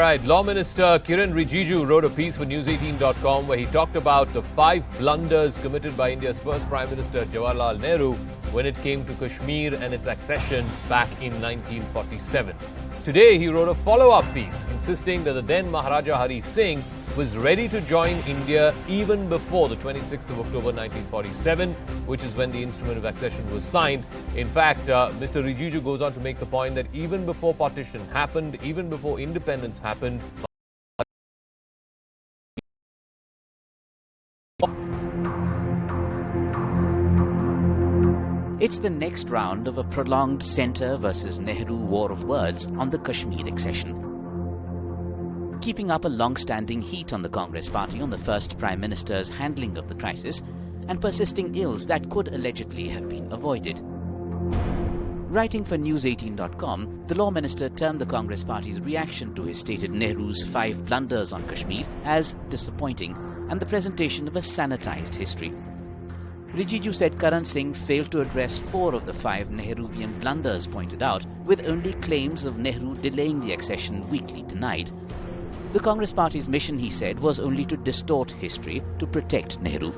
right, Law Minister Kiren Rijiju wrote a piece for News18.com where he talked about the 5 blunders committed by India's first Prime Minister Jawaharlal Nehru when it came to Kashmir and its accession back in 1947. Today, he wrote a follow-up piece insisting that the then Maharaja Hari Singh was ready to join India even before the 26th of October 1947, which is when the instrument of accession was signed. In fact, Mr. Rijiju goes on to make the point that even before partition happened, even before independence happened, it's the next round of a prolonged Centre versus Nehru war of words on the Kashmir accession. Keeping up a long-standing heat on the Congress party on the first Prime Minister's handling of the crisis and persisting ills that could allegedly have been avoided. Writing for News18.com, the Law Minister termed the Congress party's reaction to his stated Nehru's 5 blunders on Kashmir as disappointing and the presentation of a sanitized history. Rijiju said Kiren Singh failed to address 4 of the 5 Nehruvian blunders pointed out, with only claims of Nehru delaying the accession weakly denied. The Congress party's mission, he said, was only to distort history to protect Nehru.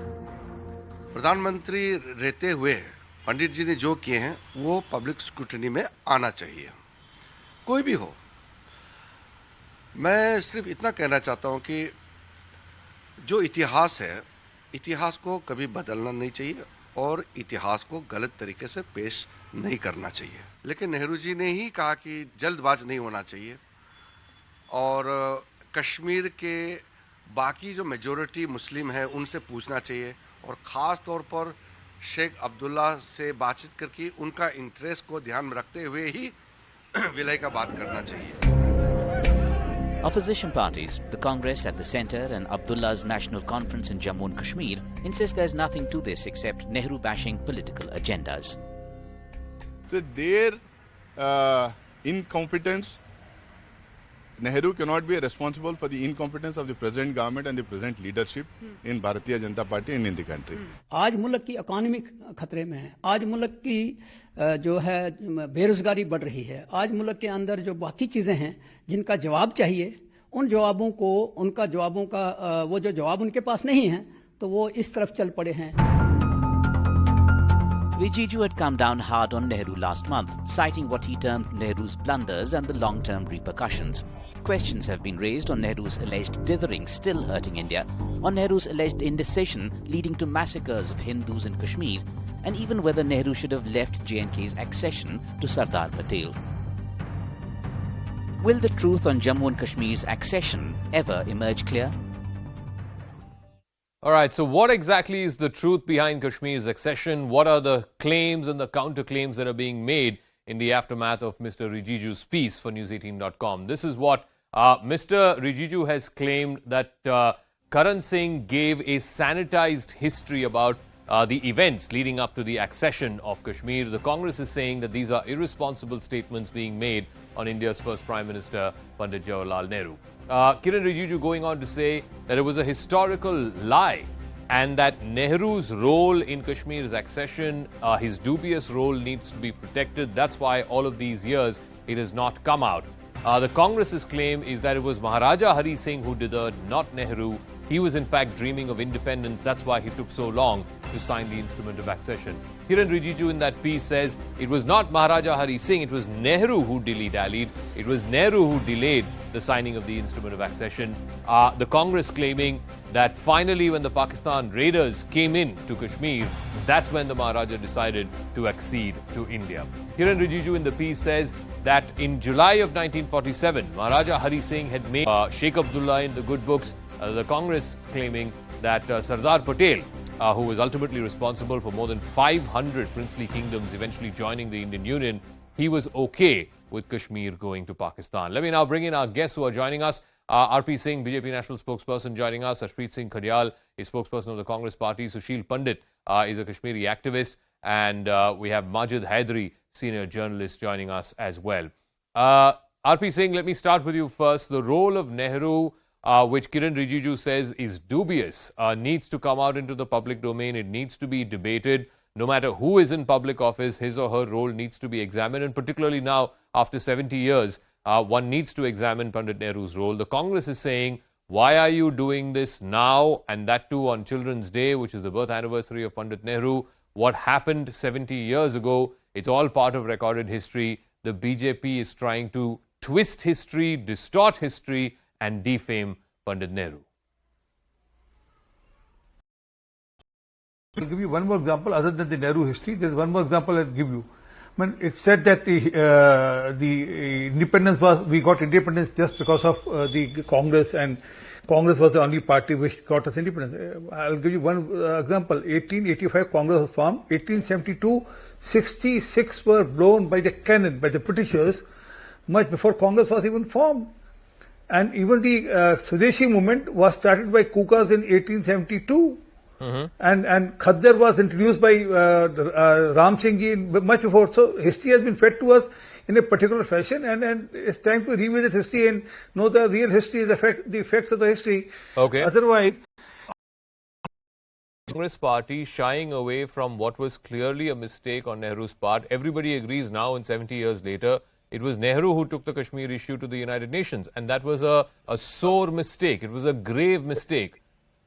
प्रधानमंत्री रहते हुए पंडित जी ने जो किए हैं वो public scrutiny में आना चाहिए, कोई भी हो। मैं सिर्फ इतना कहना चाहता हूं कि जो इतिहास है, इतिहास को कभी बदलना नहीं चाहिए और इतिहास को गलत तरीके से पेश नहीं करना चाहिए। लेकिन नेहरू जी ने ही कहा कि जल्दबाज नहीं होना चाहिए और कश्मीर के बाकी जो मेजॉरिटी मुस्लिम है उनसे पूछना चाहिए और खास तौर पर शेख अब्दुल्ला से बातचीत करके उनका इंटरेस्ट को ध्यान में रखते हुए ही विलय का बात करना चाहिए। Opposition parties, the Congress at the centre and Abdullah's National Conference in Jammu and Kashmir, insist there's nothing to this except Nehru-bashing political agendas. So their incompetence, Nehru cannot be responsible for the incompetence of the present government and the present leadership in Bharatiya Janata Party and in the country. आज मुल्क की economy खतरे में है, आज मुल्क की जो है बेरोजगारी बढ़ रही है, आज मुल्क के अंदर जो बाकी चीजें हैं जिनका जवाब चाहिए, उन जवाबों को उनका जवाबों का वो जो जवाब उनके पास नहीं है तो वो इस तरफ चल पड़े हैं। Rijiju had come down hard on Nehru last month, citing what he termed Nehru's blunders and the long-term repercussions. Questions have been raised on Nehru's alleged dithering still hurting India, on Nehru's alleged indecision leading to massacres of Hindus in Kashmir, and even whether Nehru should have left J&K's accession to Sardar Patel. Will the truth on Jammu and Kashmir's accession ever emerge clear? All right, so what exactly is the truth behind Kashmir's accession? What are the claims and the counterclaims that are being made in the aftermath of Mr. Rijiju's piece for News18.com? This is what Mr. Rijiju has claimed, that Kiren Singh gave a sanitized history about the events leading up to the accession of Kashmir. The Congress is saying that these are irresponsible statements being made on India's first Prime Minister, Pandit Jawaharlal Nehru. Kiren Rijiju going on to say that it was a historical lie and that Nehru's role in Kashmir's accession, his dubious role, needs to be protected. That's why all of these years it has not come out. The Congress's claim is that it was Maharaja Hari Singh who dithered, not Nehru. He was in fact dreaming of independence. That's why he took so long to sign the instrument of accession. Kiren Rijiju in that piece says it was not Maharaja Hari Singh, it was Nehru who dilly-dallied. It was Nehru who delayed the signing of the instrument of accession. The Congress claiming that finally when the Pakistan raiders came in to Kashmir, that's when the Maharaja decided to accede to India. Kiren Rijiju in the piece says that in July of 1947, Maharaja Hari Singh had made Sheikh Abdullah in the good books. The Congress claiming that Sardar Patel, who was ultimately responsible for more than 500 princely kingdoms eventually joining the Indian Union, he was okay with Kashmir going to Pakistan. Let me now bring in our guests who are joining us. RP Singh, BJP national spokesperson, joining us. Harpreet Singh Khadial is spokesperson of the Congress party. Sushil Pandit is a Kashmiri activist. And we have Majid Haidari, senior journalist, joining us as well. RP Singh, let me start with you first. The role of Nehru, which Kiren Rijiju says is dubious, needs to come out into the public domain. It needs to be debated. No matter who is in public office, his or her role needs to be examined. And particularly now, after 70 years, one needs to examine Pandit Nehru's role. The Congress is saying, why are you doing this now, and that too on Children's Day, which is the birth anniversary of Pandit Nehru? What happened 70 years ago? It's all part of recorded history. The BJP is trying to twist history, distort history, and defame Pandit Nehru. I'll give you one more example other than the Nehru history. There's one more example I'll give you. I mean, it's said that the independence we got independence just because of the Congress, and Congress was the only party which got us independence. I'll give you one example. 1885 Congress was formed. 1872, 66 were blown by the cannon, by the Britishers, much before Congress was even formed. And even the Swadeshi movement was started by Kukas in 1872. And Khaddar was introduced by Ram Singh ji much before. So history has been fed to us in a particular fashion, and it's time to revisit history and know the real history, the effects of the history. Okay. Otherwise, Congress party shying away from what was clearly a mistake on Nehru's part. Everybody agrees now, and 70 years later, it was Nehru who took the Kashmir issue to the United Nations, and that was a sore mistake. It was a grave mistake.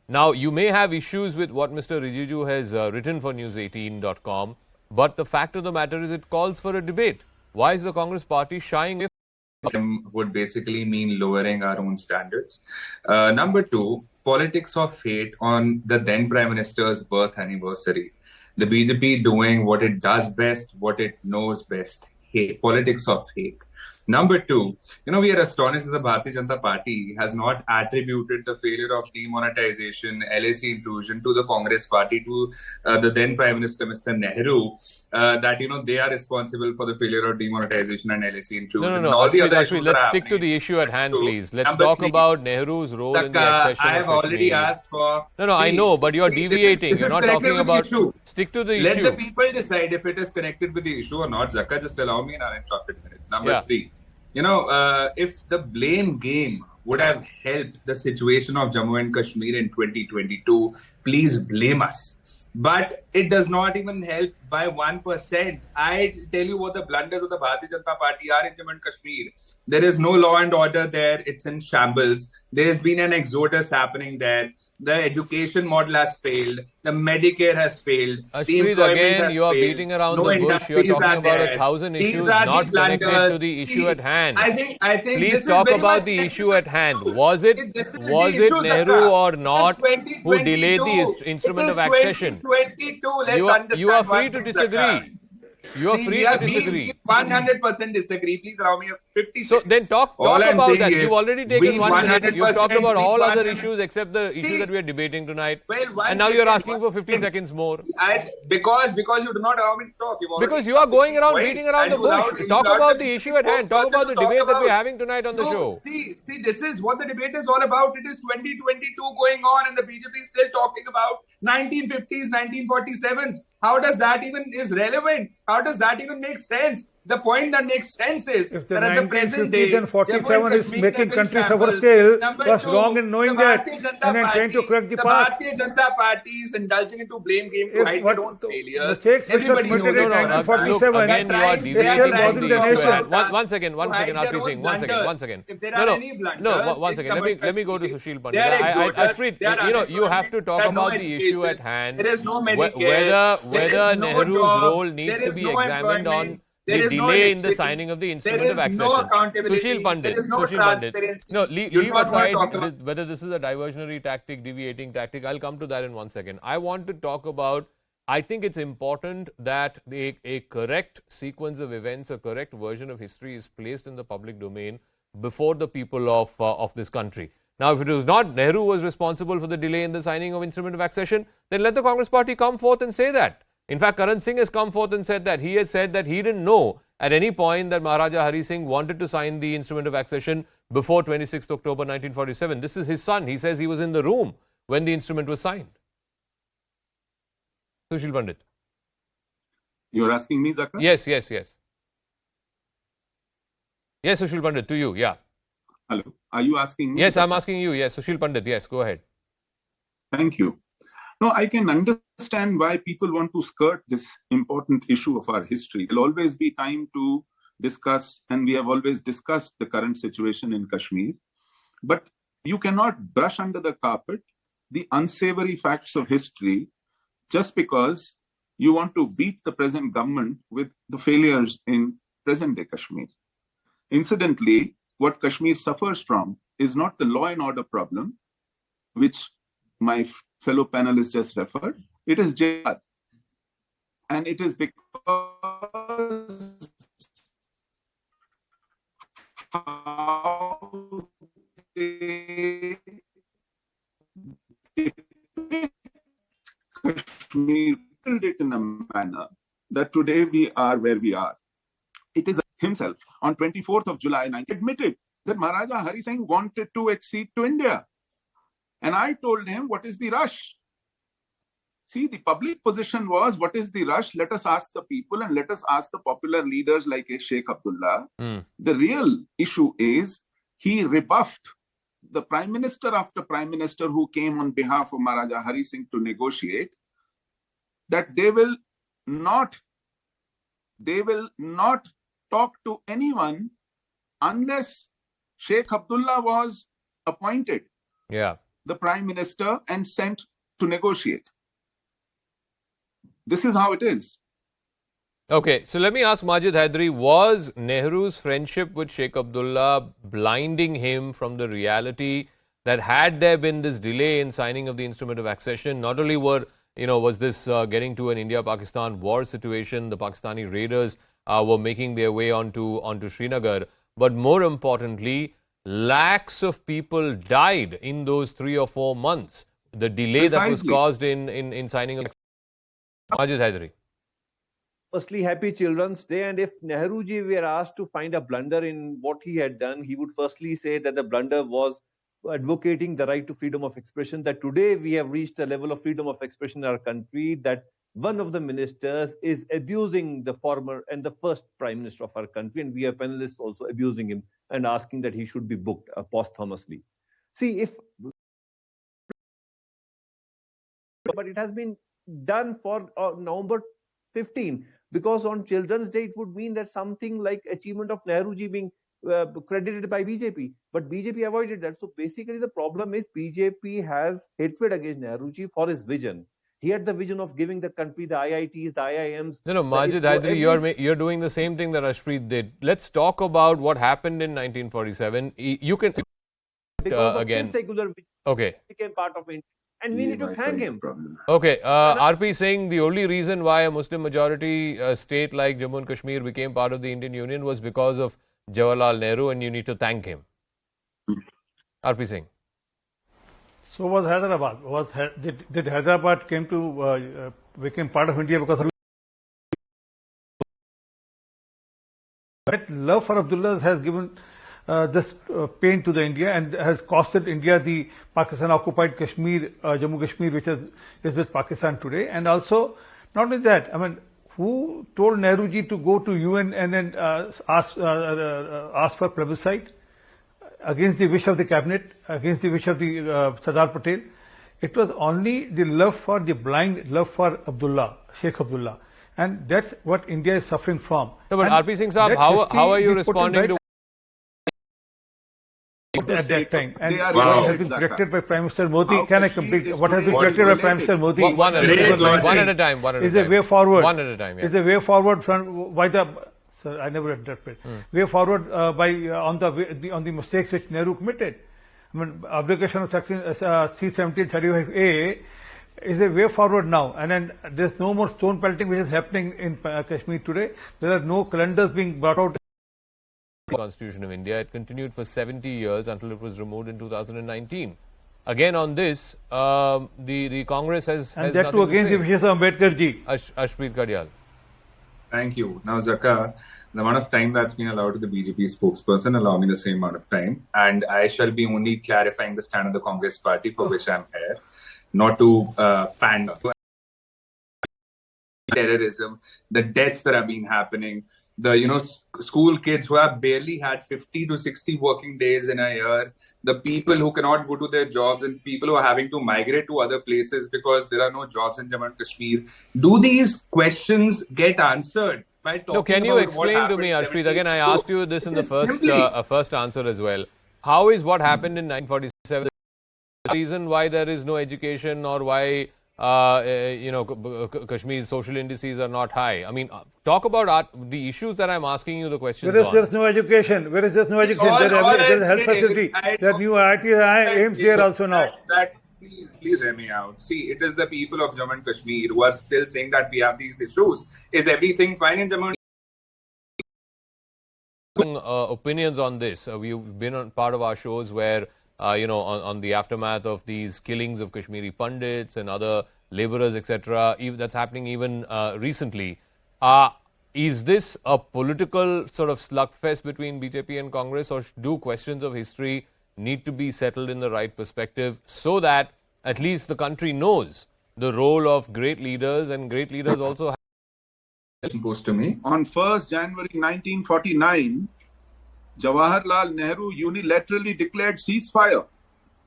Now, you may have issues with what Mr. Rijiju has written for News18.com, but the fact of the matter is it calls for a debate. Why is the Congress party shying away? Would basically mean lowering our own standards. Number two, politics of hate on the then Prime Minister's birth anniversary. The BJP doing what it does best, what it knows best. Hate, politics of hate. Number two, we are astonished that the Bharatiya Janata Party has not attributed the failure of demonetization, LAC inclusion to the Congress Party, to the then Prime Minister, Mr. Nehru, that, they are responsible for the failure of demonetization and LAC inclusion. No. All the other Actually, let's stick to the issue at hand, please. Let's talk about Nehru's role in the accession I have of already Kashmir. asked for... No, I know, but you're deviating. You're not talking about... Stick to the issue. Let the people decide if it is connected with the issue or not. Zakka, just allow me an uninterrupted minute. Number three, if the blame game would have helped the situation of Jammu and Kashmir in 2022, please blame us. But it does not even help by 1%. I tell you what the blunders of the Bharatiya Janata Party are in Jammu and Kashmir. There is no law and order there. It's in shambles. There has been an exodus happening there. The education model has failed. The Medicare has failed. Ashpreet, again, you are beating around the bush. You are talking about 1,000 issues not connected to the issue at hand. I think Please talk about the issue at hand. Was it Nehru or not who delayed the instrument of accession? You are free to disagree. You are free to disagree. 100% disagree. Please allow me 50 seconds. So then talk about that. You've already taken 1 minute. You've talked about all other issues except the issue that we are debating tonight. And now you're asking for 50 seconds more. Because you do not allow me to talk. Because you are going around beating around the bush. Talk about the issue at hand. Talk about the debate that we're having tonight on the show. See, this is what the debate is all about. It is 2022 going on and the BJP is still talking about 1950s, 1947s. How does that even is relevant? How does that even make sense? The point that makes sense is that at the present day, and 47 is making countries suffer still, was wrong in knowing that and then trying to correct the past. The Bharatiya Janata Party is indulging into blame game to hide their own failures. Mistakes which were committed in 1947, again, you are deviating from the issue. One second, RP Singh, one second. If there are any blunders, one second. Let me go to Sushil Pandit. Ashpreet, you have to talk about the issue at hand. There is no Medicare. Whether Nehru's role needs to be examined on the delay in the signing of the instrument of accession. No accountability. Sushil Pandit. No, leave aside whether this is a diversionary tactic, deviating tactic. I'll come to that in 1 second. I want to talk about, I think it's important that a correct sequence of events, a correct version of history is placed in the public domain before the people of this country. Now, if it was not Nehru was responsible for the delay in the signing of instrument of accession, then let the Congress party come forth and say that. In fact, Kiren Singh has come forth and said that. He has said that he didn't know at any point that Maharaja Hari Singh wanted to sign the instrument of accession before 26th October 1947. This is his son. He says he was in the room when the instrument was signed. Sushil Pandit. You're asking me, Zakka? Yes. Yes, Sushil Pandit, to you, yeah. Hello. Are you asking me? Yes, I'm asking you. Yes, Sushil Pandit. Yes, go ahead. Thank you. No, I can understand why people want to skirt this important issue of our history. There'll always be time to discuss, and we have always discussed the current situation in Kashmir. But you cannot brush under the carpet the unsavory facts of history just because you want to beat the present government with the failures in present-day Kashmir. Incidentally, what Kashmir suffers from is not the law and order problem, which my fellow panelists just referred. It is jihad. And it is because how they Kashmir built it in a manner that today we are where we are. It is himself on 24th of July 19 admitted that Maharaja Hari Singh wanted to accede to India. And I told him, what is the rush? See, the public position was, what is the rush? Let us ask the people and let us ask the popular leaders like Sheikh Abdullah. The real issue is he rebuffed the Prime Minister after Prime Minister who came on behalf of Maharaja Hari Singh to negotiate, that they will not talk to anyone unless Sheikh Abdullah was appointed the Prime Minister and sent to negotiate. This is how it is. Okay, so let me ask Majid Hydari, was Nehru's friendship with Sheikh Abdullah blinding him from the reality that had there been this delay in signing of the instrument of accession, not only was this getting to an India-Pakistan war situation, the Pakistani raiders were making their way onto Srinagar, but more importantly, lakhs of people died in those 3 or 4 months. The delay that was caused in signing of Majid Hydari. Firstly, happy Children's Day. And if Nehru ji were asked to find a blunder in what he had done, he would firstly say that the blunder was advocating the right to freedom of expression, that today we have reached a level of freedom of expression in our country, that one of the ministers is abusing the former and the first Prime Minister of our country, and we are panelists also abusing him and asking that he should be booked posthumously. See, but it has been done for November 15, because on Children's Day it would mean that something like achievement of Nehru ji being credited by BJP, but BJP avoided that. So basically the problem is BJP has hatred against Nehru ji for his vision. He had the vision of giving the country the IITs, the IIMs. No, Majid Hydari, you're doing the same thing that Ashpreet did. Let's talk about what happened in 1947. You can again. Okay. Became part of India. And we need to thank him. Okay, RP saying the only reason why a Muslim majority state like Jammu and Kashmir became part of the Indian Union was because of Jawaharlal Nehru, and you need to thank him. RP Singh. So was Hyderabad. Did Hyderabad became part of India because of that? Love for Abdullah has given this pain to the India and has costed India the Pakistan occupied Kashmir, Jammu Kashmir, which is with Pakistan today. And also, not only that, I mean, who told Nehru ji to go to UN and then ask for plebiscite against the wish of the cabinet, against the wish of the Sardar Patel? It was only the blind love for Abdullah, Sheikh Abdullah. And that's what India is suffering from. No, but RP Singh Saab, how are you responding to at that time? And what has been corrected by Prime Minister Modi? Can I complete? What has been corrected by Prime Minister Modi? One at a time. Is a way forward. One at a time. Is a way forward from by the. Sir, I never interpret. Way forward on the mistakes which Nehru committed. I mean, application of section C-1735A is a way forward now, and then there's no more stone pelting which is happening in Kashmir today. There are no calendars being brought out. Constitution of India. It continued for 70 years until it was removed in 2019. Again on this, the Congress has and that too against the wishes of Ambedkar ji. Ashpreet Kadyal. Thank you. Now, Zaka, the amount of time that's been allowed to the BJP spokesperson, allow me the same amount of time. And I shall be only clarifying the stand of the Congress party for which I'm here, not to pander. Terrorism, the deaths that have been happening, the school kids who have barely had 50 to 60 working days in a year, the people who cannot go to their jobs, and people who are having to migrate to other places because there are no jobs in Jammu and Kashmir. Do these questions get answered by talking No, can you about explain what to me, happened Arshpreet? 70 Again, I asked you this in the simply- first answer as well. How is what happened in 1947 the reason why there is no education or why Kashmir's social indices are not high? I mean, talk about the issues that I'm asking you the questions on. There is no education? Where is there no education? There is health facility. There are new IIT aims here also now. Please hear me out. See, it is the people of Jammu and Kashmir who are still saying that we have these issues. Is everything fine in Jammu? Opinions on this. We've been on part of our shows where, on the aftermath of these killings of Kashmiri Pandits and other laborers, etc., that's happening even recently. Is this a political sort of slugfest between BJP and Congress, or do questions of history need to be settled in the right perspective so that at least the country knows the role of great leaders, and great leaders also have Supposed to me. On 1st January 1949, Jawaharlal Nehru unilaterally declared ceasefire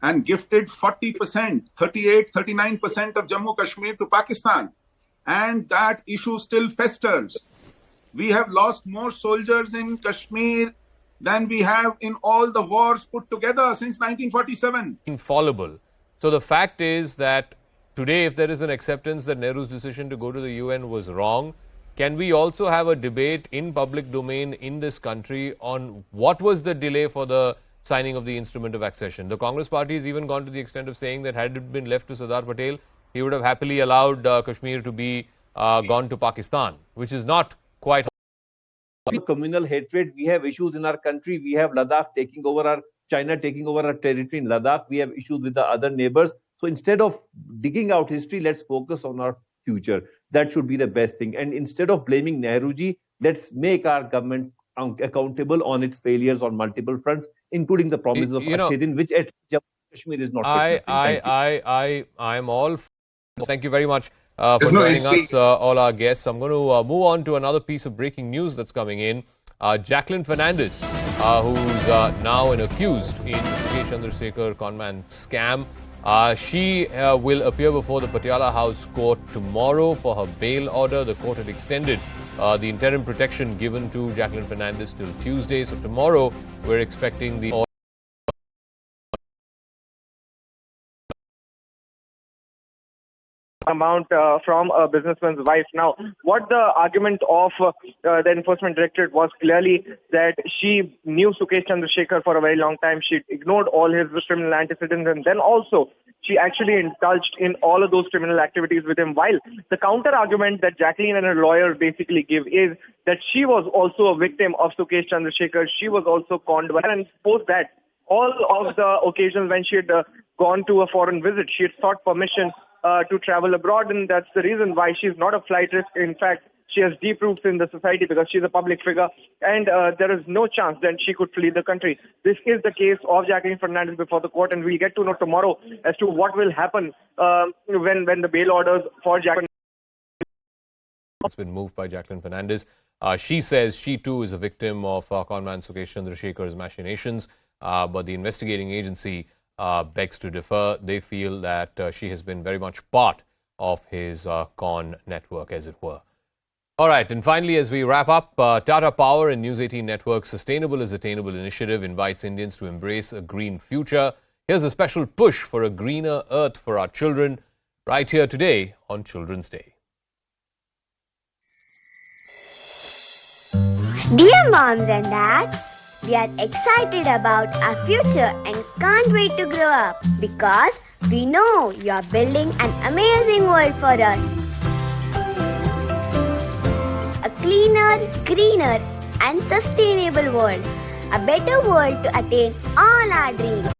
and gifted 40%, 39% of Jammu Kashmir to Pakistan. And that issue still festers. We have lost more soldiers in Kashmir than we have in all the wars put together since 1947. infallible. So the fact is that today, if there is an acceptance that Nehru's decision to go to the UN was wrong, can we also have a debate in public domain in this country on what was the delay for the signing of the instrument of accession? The Congress party has even gone to the extent of saying that had it been left to Sardar Patel, he would have happily allowed Kashmir to be gone to Pakistan, which is not quite. Communal hatred. We have issues in our country. We have China taking over our territory in Ladakh. We have issues with the other neighbors. So instead of digging out history, let's focus on our future. That should be the best thing. And instead of blaming Nehruji, let's make our government accountable on its failures on multiple fronts, including the promise of Accession, which at Jammu Kashmir is not. I'm all. Thank you very much for joining us, all our guests. I'm going to move on to another piece of breaking news that's coming in. Jacqueline Fernandez, who's now an accused in the Sukesh Chandrasekhar conman scam. She will appear before the Patiala House Court tomorrow for her bail order. The court had extended the interim protection given to Jacqueline Fernandez till Tuesday. So tomorrow we're expecting the amount from a businessman's wife. Now, what the argument of the enforcement directorate was clearly that she knew Sukesh Chandrasekhar for a very long time. She ignored all his criminal antecedents, and then also she actually indulged in all of those criminal activities with him. While the counter argument that Jacqueline and her lawyer basically give is that she was also a victim of Sukesh Chandrasekhar. She was also conned by, and post that, all of the occasions when she had gone to a foreign visit, she had sought permission to travel abroad, and that's the reason why she's not a flight risk. In fact, she has deep roots in the society because she's a public figure, and there is no chance that she could flee the country. This is the case of Jacqueline Fernandez before the court, and we'll get to know tomorrow as to what will happen when the bail orders for Jacqueline. It's been moved by Jacqueline Fernandez. She says she too is a victim of conman Sukesh Chandrasekhar's machinations, but the investigating agency begs to differ. They feel that she has been very much part of his con network, as it were. All right, and finally, as we wrap up, Tata Power and News 18 Network's Sustainable is Attainable initiative invites Indians to embrace a green future. Here's a special push for a greener earth for our children, right here today on Children's Day. Dear moms and dads, we are excited about our future and can't wait to grow up because we know you are building an amazing world for us. A cleaner, greener and sustainable world. A better world to attain all our dreams.